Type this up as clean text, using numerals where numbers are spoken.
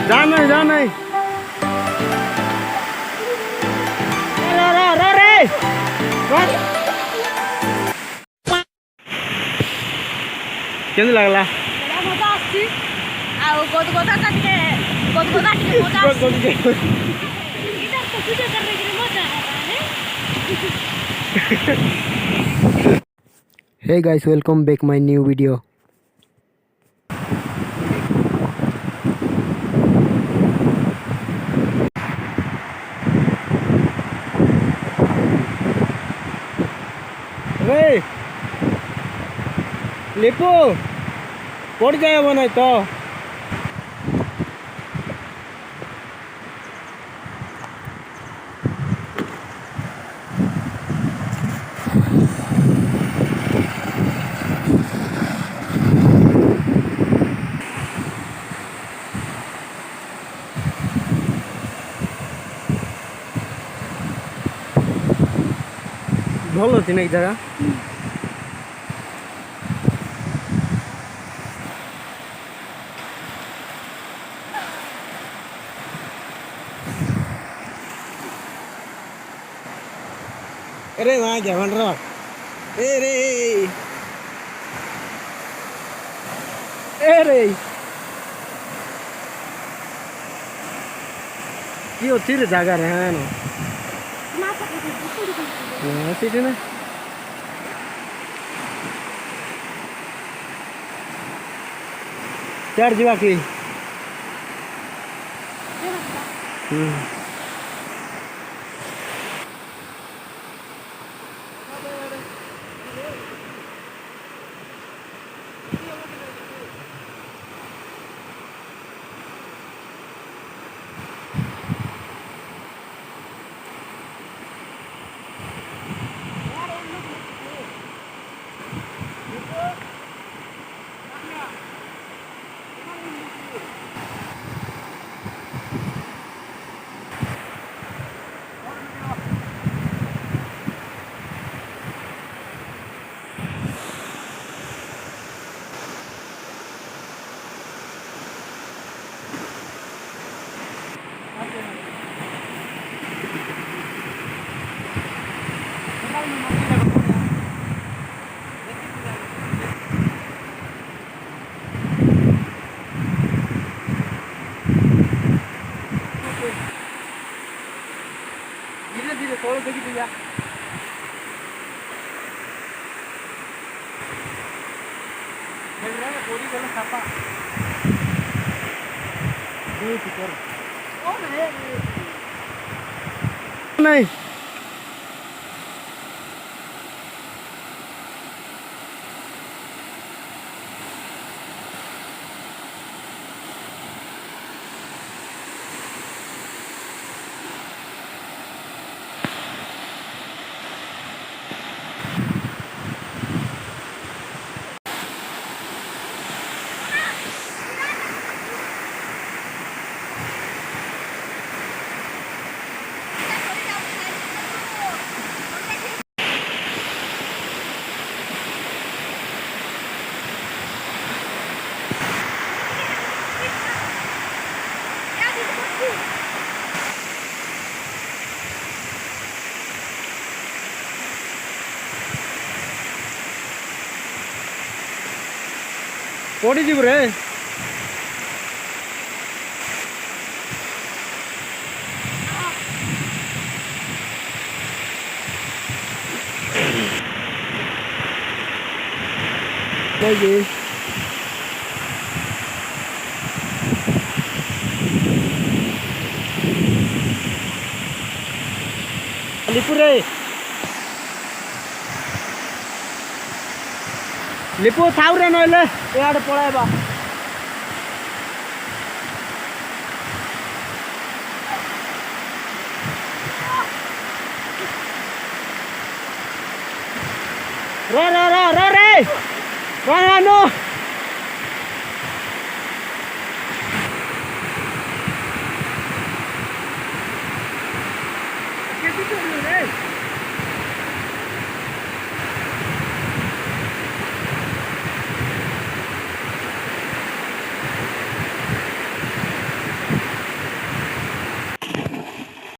जा नहीं रे केंद्र लगला मजा आसी आ गोद काटिके मजा आसी इधर तो वीडियो करने के लिए मजा आ रहा है। Hey guys, welcome back my new video. Hey, Lipu पड़ जाए बनाई तो भल थी ना जगह अरे वहाँ क्या बन रहा रे ये तीर जगह रहे ना सीटे ना चार जीवा की धीरे थोड़ा देखी भैया नहीं पड़ी जीव रे नहीं लिपू रे लिपू थाउ रे नइले याडे पळाइबा रे नो